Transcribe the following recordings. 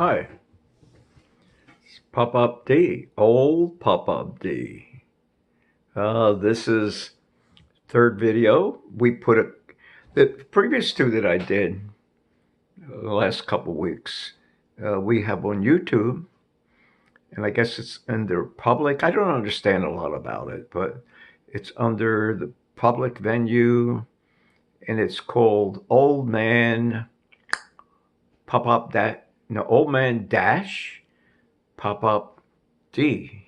Hi, it's Poppopd, old Poppopd. This is third video. The previous two that I did the last couple weeks, we have on YouTube, and I guess it's under public. I don't understand a lot about it, but it's under the public venue, and it's called Old Man Old Man Dash Pop-Up D.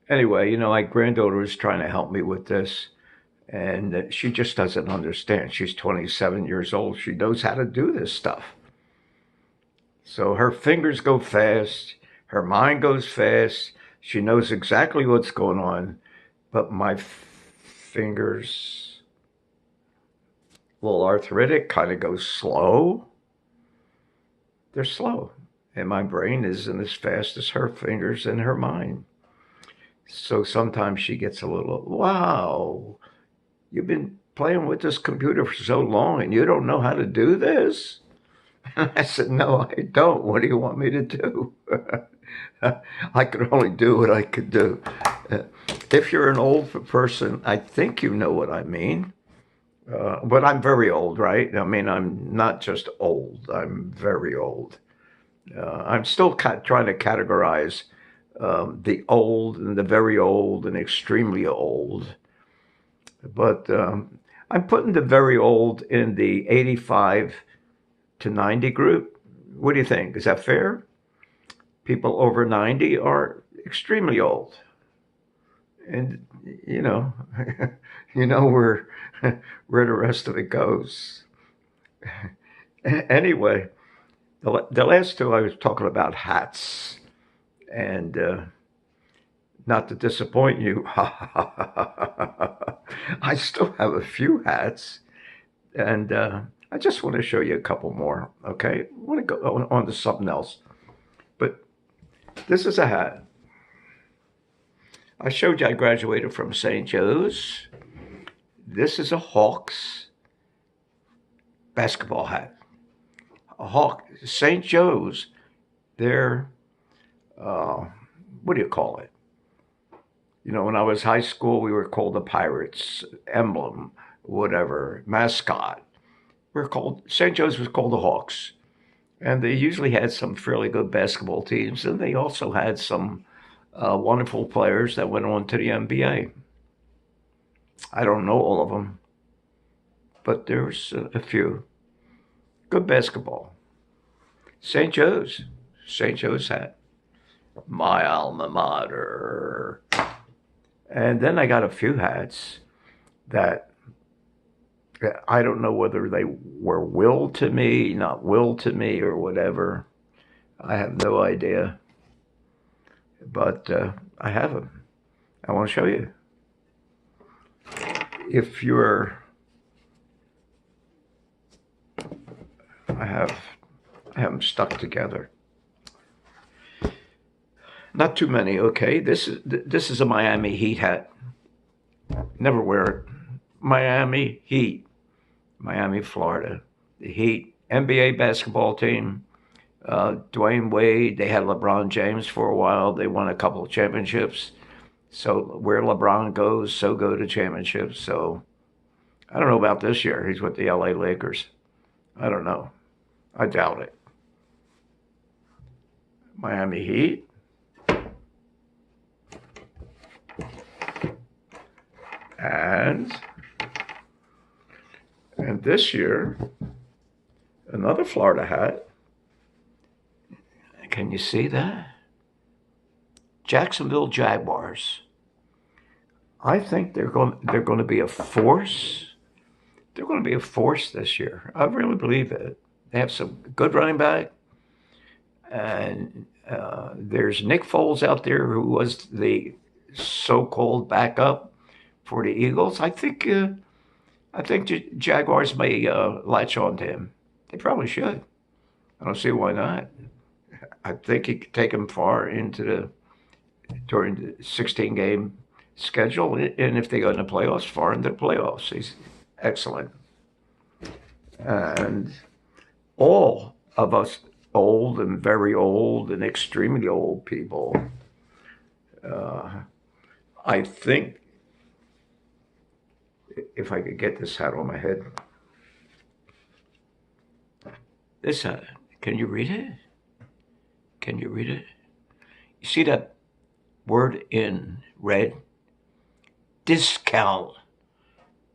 Anyway, my granddaughter is trying to help me with this, and she just doesn't understand. She's 27 years old. She knows how to do this stuff. So her fingers go fast, her mind goes fast. She knows exactly what's going on, but my fingers, a little arthritic, kind of goes slow. They're slow, and my brain isn't as fast as her fingers and her mind. So sometimes she gets a little, wow, you've been playing with this computer for so long and you don't know how to do this? And I said, no, I don't. What do you want me to do? I could only do what I could do. If you're an old person, I think you know what I mean. But I'm very old, right? I mean, I'm not just old, I'm very old. I'm still trying to categorize the old and the very old and extremely old. But I'm putting the very old in the 85 to 90 group. What do you think? Is that fair? People over 90 are extremely old. And, you know, you know where the rest of it goes. Anyway, the last two I was talking about hats. And not to disappoint you, I still have a few hats, and I just want to show you a couple more. Okay, I want to go on to something else, but this is a hat. I showed you I graduated from St. Joe's. This is a Hawks basketball hat. A Hawk, St. Joe's. They're what do you call it? When I was high school, we were called the Pirates, emblem, whatever, mascot. St. Joe's was called the Hawks. And they usually had some fairly good basketball teams, and they also had some wonderful players that went on to the NBA. I don't know all of them, but there's a few. Good basketball. St. Joe's. St. Joe's hat. My alma mater. And then I got a few hats that I don't know whether they were willed to me, not willed to me, or whatever. I have no idea. But I have them. I want to show you. If you're, I have them stuck together. Not too many, okay? This is a Miami Heat hat. Never wear it. Miami Heat, Miami, Florida. The Heat, NBA basketball team. Dwayne Wade, they had LeBron James for a while. They won a couple of championships. So where LeBron goes, so go to championships. So I don't know about this year. He's with the LA Lakers. I don't know. I doubt it. Miami Heat. And this year, another Florida hat. Can you see that? Jacksonville Jaguars. I think they're going to be a force. They're going to be a force this year. I really believe it. They have some good running back, and there's Nick Foles out there who was the so-called backup for the Eagles. I think the Jaguars may latch on to him. They probably should. I don't see why not. I think he could take them far during the 16-game schedule, and if they go in the playoffs, far into the playoffs. He's excellent. And all old and very old and extremely old people, I think, if I could get this hat on my head, this hat, can you read it? Can you read it? You see that word in red? Discount,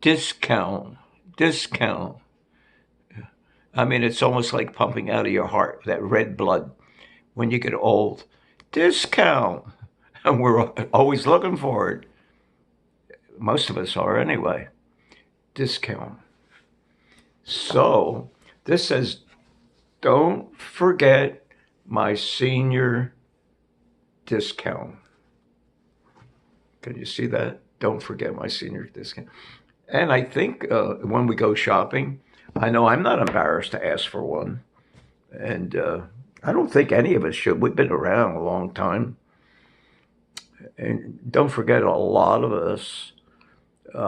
discount, discount. I mean, it's almost like pumping out of your heart, that red blood when you get old. Discount. And we're always looking for it. Most of us are anyway. Discount. So this says, don't forget my senior discount. Can you see that? Don't forget my senior discount. And I think when we go shopping, I know I'm not embarrassed to ask for one. And I don't think any of us should. We've been around a long time. And don't forget, a lot of us,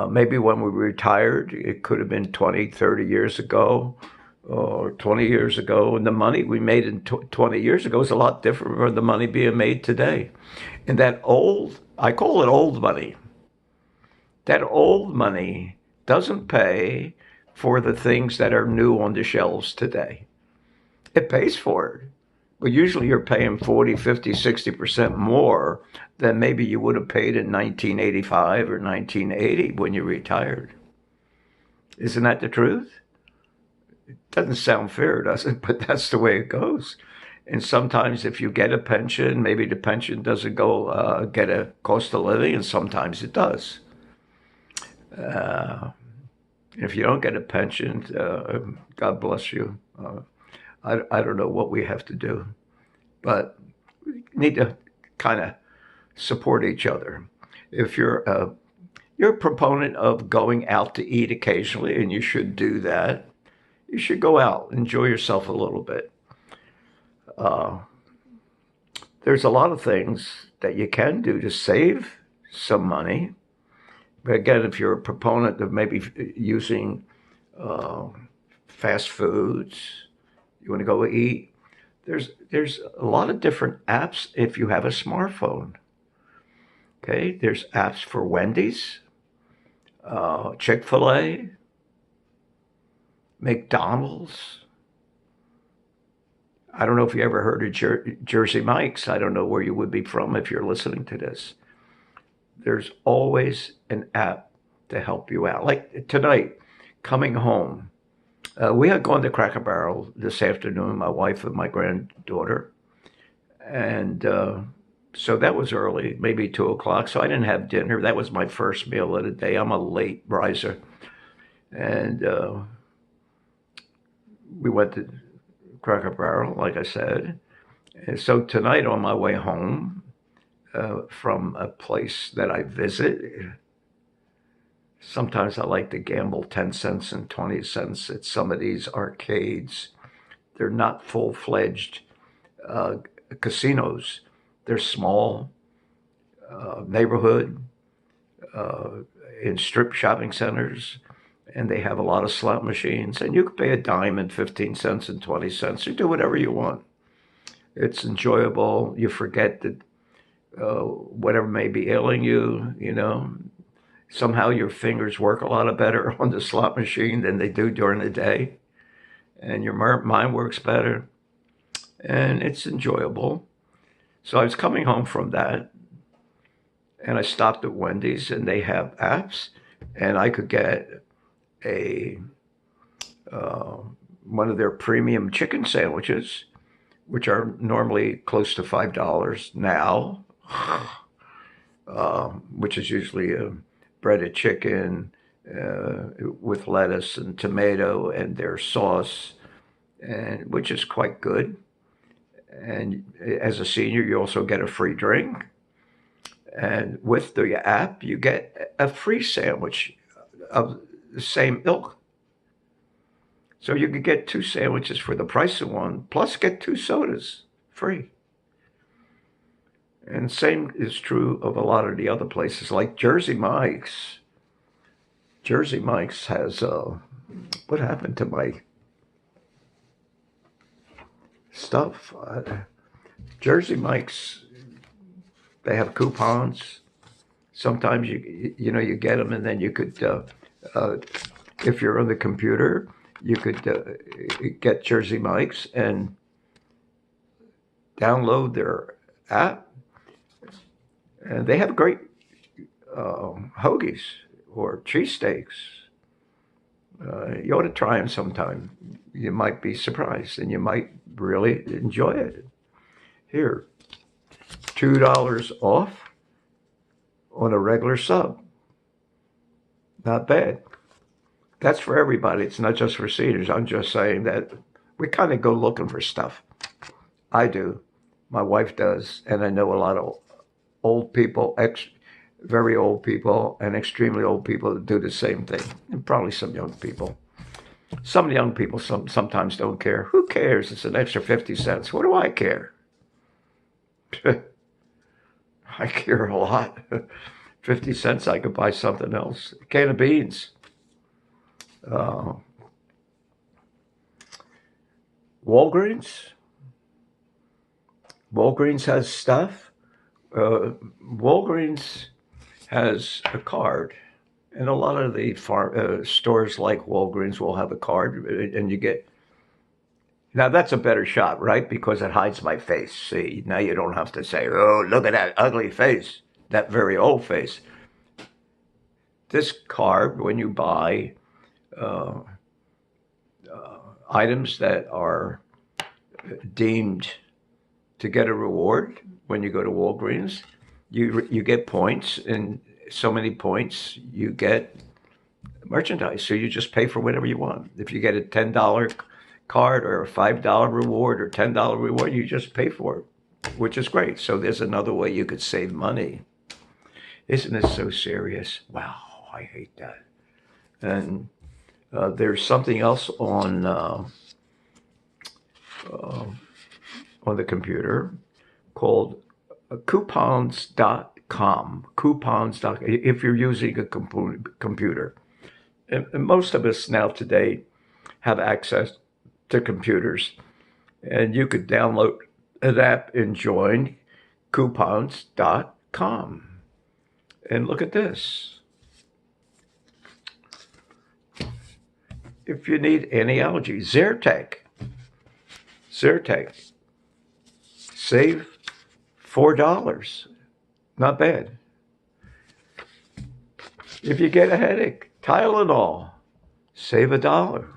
maybe when we retired, it could have been 20, 30 years ago or 20 years ago. And the money we made in 20 years ago is a lot different from the money being made today. And that old, I call it old money. That old money doesn't pay for the things that are new on the shelves today. It pays for it. But usually you're paying 40, 50, 60% more than maybe you would have paid in 1985 or 1980 when you retired. Isn't that the truth? It doesn't sound fair, does it? But that's the way it goes. And sometimes if you get a pension, maybe the pension doesn't go get a cost of living, and sometimes it does. If you don't get a pension, God bless you. I don't know what we have to do, but we need to kind of support each other. If you're a proponent of going out to eat occasionally, and you should do that, you should go out, enjoy yourself a little bit. There's a lot of things that you can do to save some money. But again, if you're a proponent of maybe using fast foods, you want to go eat, there's a lot of different apps if you have a smartphone. Okay, there's apps for Wendy's, Chick-fil-A, McDonald's. I don't know if you ever heard of Jersey Mike's. I don't know where you would be from if you're listening to this. There's always an app to help you out. Like tonight, coming home, we had gone to Cracker Barrel this afternoon, my wife and my granddaughter. And so that was early, maybe 2 o'clock. So I didn't have dinner. That was my first meal of the day. I'm a late riser. And we went to Cracker Barrel, like I said. And so tonight on my way home from a place that I visit, sometimes I like to gamble 10 cents and 20 cents at some of these arcades. They're not full-fledged casinos. They're small, neighborhood, in strip shopping centers, and they have a lot of slot machines. And you can pay a dime and 15 cents and 20 cents. You do whatever you want. It's enjoyable. You forget that whatever may be ailing you, you know. Somehow your fingers work a lot better on the slot machine than they do during the day. And your mind works better. And it's enjoyable. So I was coming home from that, and I stopped at Wendy's, and they have apps, and I could get a one of their premium chicken sandwiches, which are normally close to $5 now, which is usually a breaded chicken with lettuce and tomato and their sauce, and which is quite good. And as a senior, you also get a free drink. And with the app, you get a free sandwich of the same ilk. So you could get 2 sandwiches for the price of one, plus get 2 sodas free. And same is true of a lot of the other places, like Jersey Mike's. Jersey Mike's has, what happened to my stuff. Jersey Mike's, they have coupons. Sometimes you get them, and then you could, if you're on the computer, you could get Jersey Mike's and download their app, and they have great hoagies or cheesesteaks. You ought to try them sometime. You might be surprised, and you might really enjoy it. Here, $2 off on a regular sub. Not bad. That's for everybody. It's not just for seniors. I'm just saying that we kind of go looking for stuff. I do. My wife does. And I know a lot of old people, very old people, and extremely old people that do the same thing. And probably some young people. Some young people sometimes don't care. Who cares? It's an extra 50 cents. What do I care? I care a lot. 50 cents, I could buy something else. A can of beans. Walgreens. Walgreens has stuff. Walgreens has a card. And a lot of the stores like Walgreens will have a card, and you get. Now that's a better shot, right? Because it hides my face. See, now you don't have to say, "Oh, look at that ugly face, that very old face." This card, when you buy uh, items that are deemed to get a reward, when you go to Walgreens, you get points, and so many points you get merchandise. So you just pay for whatever you want. If you get a $10 card or a $5 reward or $10 reward, you just pay for it, which is great. So there's another way you could save money. Isn't this so serious? Wow, I hate that. And there's something else on the computer called coupons.com. Coupons.com. If you're using a computer, and most of us now today have access to computers, and you could download an app and join coupons.com. And look at this. If you need any allergy, Zyrtec, save $4. Not bad. If you get a headache, Tylenol, save $1.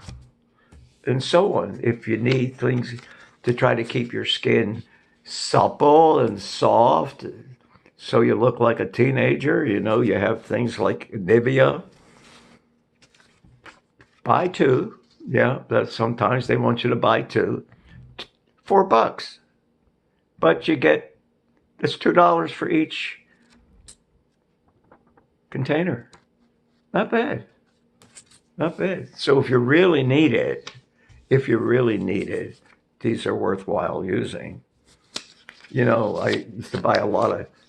And so on. If you need things to try to keep your skin supple and soft, so you look like a teenager, you have things like Nivea. Buy two. Yeah, that sometimes they want you to buy two. $4. But you get, it's $2 for each container. Not bad. Not bad. So if you really need it, these are worthwhile using. I used to buy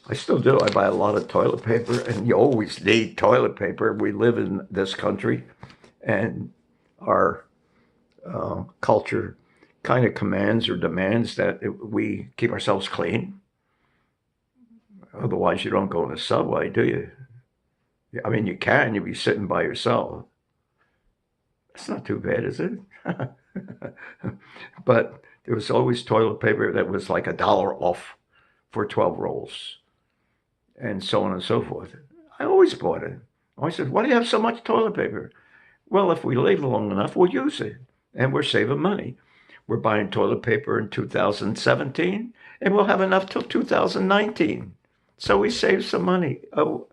I still do, I buy a lot of toilet paper, and you always need toilet paper. We live in this country, and our culture kind of commands or demands that we keep ourselves clean. Otherwise, you don't go in the subway, do you? I mean, you can. You'll be sitting by yourself. That's not too bad, is it? But there was always toilet paper that was like $1 off for 12 rolls, and so on and so forth. I always bought it. I said, "Why do you have so much toilet paper?" Well, if we live long enough, we'll use it, and we're saving money. We're buying toilet paper in 2017, and we'll have enough till 2019. So we save some money. Oh,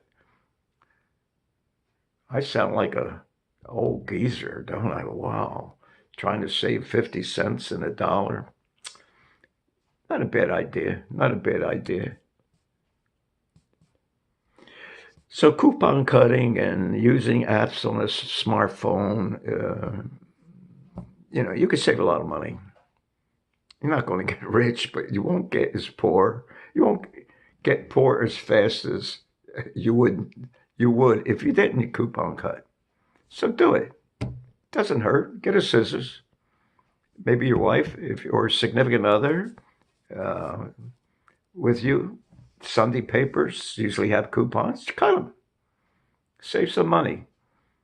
I sound like a old geezer, don't I? Wow. Trying to save 50 cents and $1. Not a bad idea. Not a bad idea. So coupon cutting and using apps on a smartphone, you could save a lot of money. You're not going to get rich, but you won't get as poor. You won't get poor as fast as you would if you didn't coupon cut. So do it. Doesn't hurt. Get a scissors. maybe your wife, if or significant other, uh, with you. Sunday papers usually have coupons. Cut them. Save some money.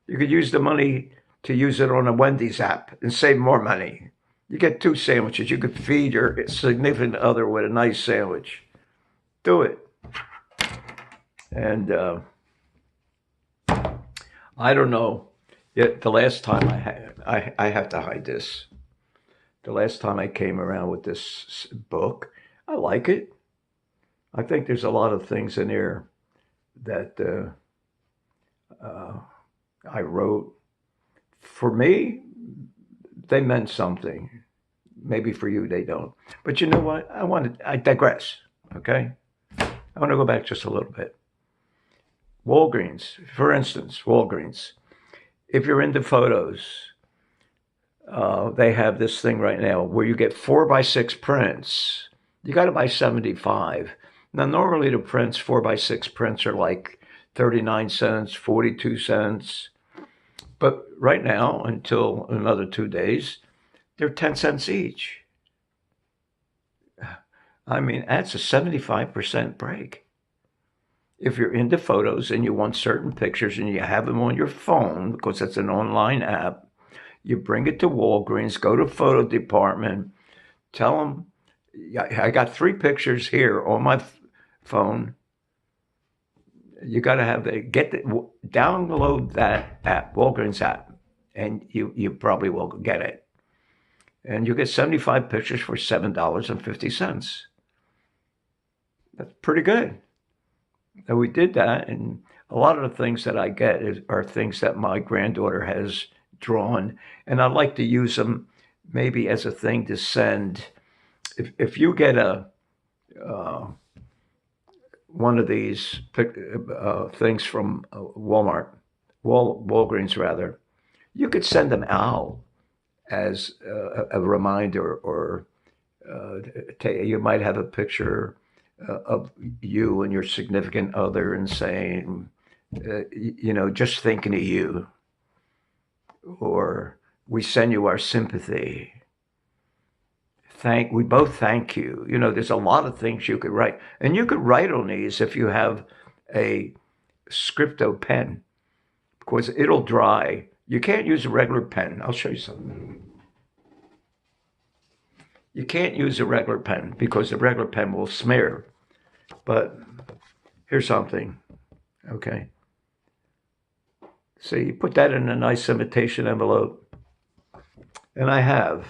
You could use the money to use it on a Wendy's app and save more money. You get 2 sandwiches. You could feed your significant other with a nice sandwich. Do it. And I don't know. Yet the last time I have to hide this. The last time I came around with this book, I like it. I think there's a lot of things in here that uh, I wrote. For me, they meant something. Maybe for you, they don't. But you know what? I digress. Okay. I want to go back just a little bit. Walgreens, for instance, Walgreens. If you're into photos, they have this thing right now where you get 4x6 prints. You got to buy 75. Now, normally the prints, 4x6 prints, are like 39 cents, 42 cents. But right now, until another 2 days, they're 10 cents each. I mean, that's a 75% break. If you're into photos and you want certain pictures and you have them on your phone, because it's an online app, you bring it to Walgreens, go to photo department, tell them, I got 3 pictures here on my phone. You got to have download that app, Walgreens app, and you probably will get it. And you get 75 pictures for $7.50. That's pretty good. And we did that, and a lot of the things that I get are things that my granddaughter has drawn, and I like to use them maybe as a thing to send. If you get a uh, one of these things from Walgreens rather, you could send them out as a reminder, or you might have a picture of you and your significant other and saying, just thinking of you, or we send you our sympathy. We both thank you. There's a lot of things you could write, and you could write on these if you have a scripto pen, because it'll dry. You can't use a regular pen. I'll show you something. You can't use a regular pen because the regular pen will smear. But here's something. Okay. So you put that in a nice imitation envelope. And I have,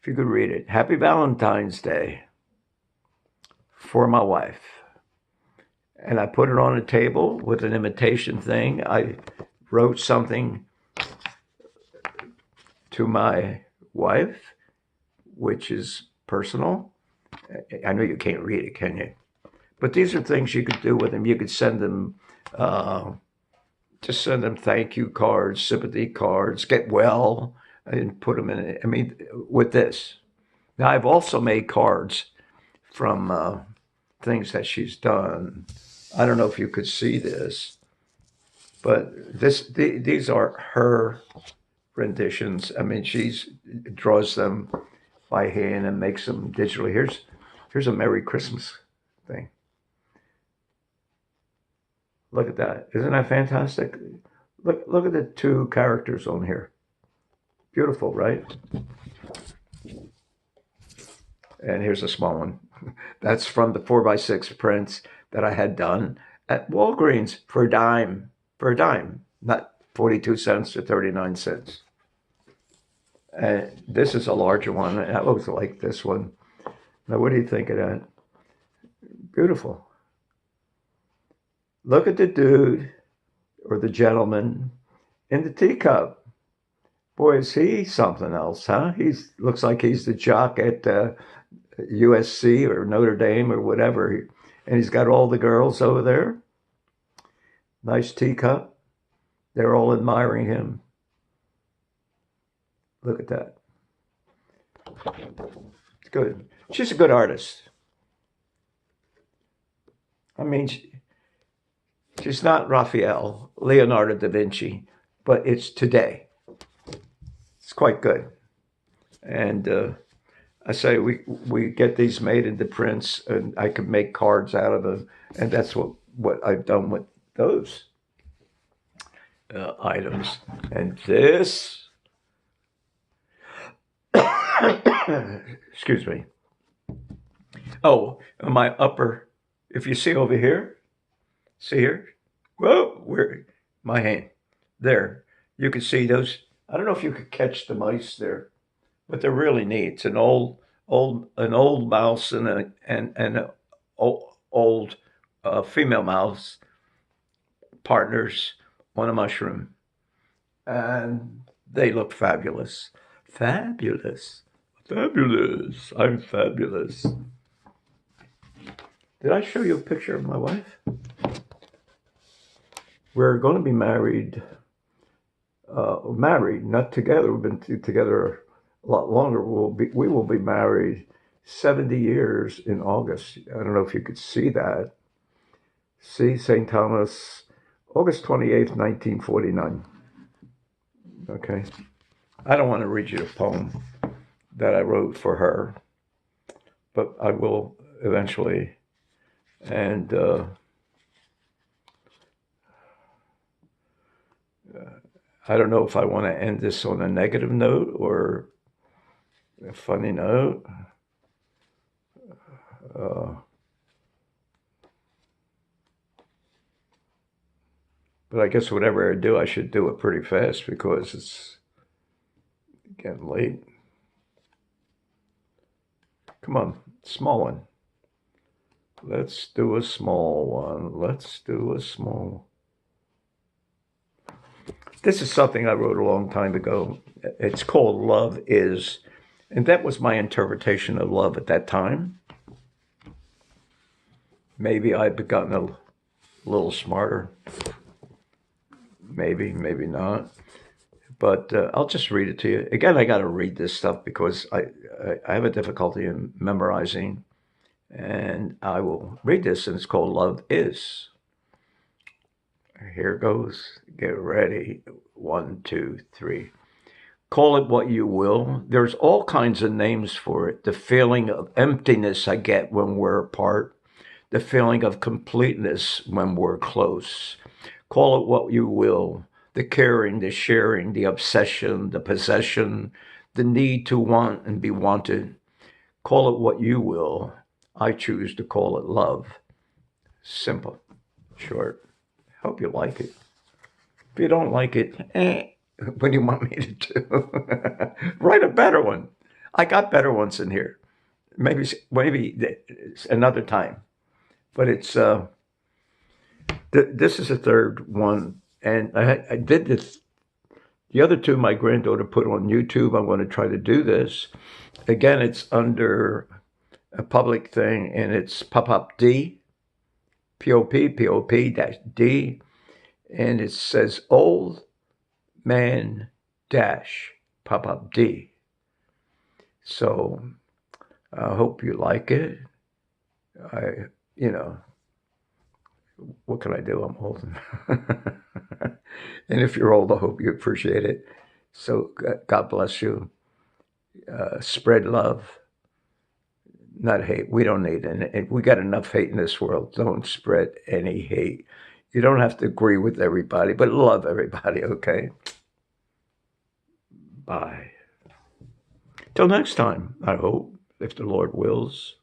if you could read it, Happy Valentine's Day for my wife. And I put it on a table with an imitation thing. I wrote something to my wife, which is personal. I know you can't read it, can you? But these are things you could do with them. You could send them, just send them thank you cards, sympathy cards, get well, and put them in it. I mean, with this. Now, I've also made cards from things that she's done. I don't know if you could see this, but these are her renditions. I mean, she draws them by hand and makes them digitally. Here's a Merry Christmas thing. Look at that. Isn't that fantastic? Look at the 2 characters on here. Beautiful, right? And here's a small one. That's from the 4x6 prints that I had done at Walgreens for a dime. For a dime. Not 42 cents to 39 cents. And this is a larger one. I looks like this one. Now, what do you think of that? Beautiful. Look at the dude or the gentleman in the teacup. Boy, is he something else, huh? He looks like he's the jock at USC or Notre Dame or whatever. And he's got all the girls over there. Nice teacup. They're all admiring him. Look at that. It's good. She's a good artist. I mean, she's not Raphael, Leonardo da Vinci, but it's today. It's quite good. And I say we get these made into prints, and I can make cards out of them, and that's what I've done with those items. And this, excuse me. Oh, my upper. If you see over here, see here. Whoa, where my hand there? You can see those. I don't know if you could catch the mice there, but they're really neat. It's an old mouse and a old female mouse partners on a mushroom, and they look fabulous, fabulous, fabulous. I'm fabulous. Did I show you a picture of my wife? We're going to be married. Married, not together. We've been together a lot longer. We will be married 70 years in August. I don't know if you could see that. See, St. Thomas, August 28th, 1949. Okay. I don't want to read you the poem that I wrote for her, but I will eventually. And I don't know if I want to end this on a negative note or a funny note. But I guess whatever I do, I should do it pretty fast because it's getting late. Come on, small one. Let's do a small one. Let's do a small. This is something I wrote a long time ago. It's called Love Is. And that was my interpretation of love at that time. Maybe I've gotten a little smarter. Maybe, maybe not. But I'll just read it to you. Again, I got to read this stuff because I have a difficulty in memorizing. And I will read this, and it's called Love Is. Here goes. Get ready. 1, 2, 3. Call it what you will. There's all kinds of names for it. The feeling of emptiness I get when we're apart. The feeling of completeness when we're close. Call it what you will. The caring, the sharing, the obsession, the possession, the need to want and be wanted. Call it what you will. I choose to call it love. Simple, short. Hope you like it. If you don't like it, what do you want me to do? Write a better one. I got better ones in here. Maybe another time. But it's this is the third one, and I did this. The other two, my granddaughter put on YouTube. I'm going to try to do this again. It's under a public thing, and it's Poppopd, Pop-D, and it says old man dash Poppopd. So I hope you like it. What can I do? I'm old. And if you're old, I hope you appreciate it. So God bless you. Spread love, not hate. We don't need any. We got enough hate in this world. Don't spread any hate. You don't have to agree with everybody, but love everybody, okay? Bye. Till next time, I hope, if the Lord wills.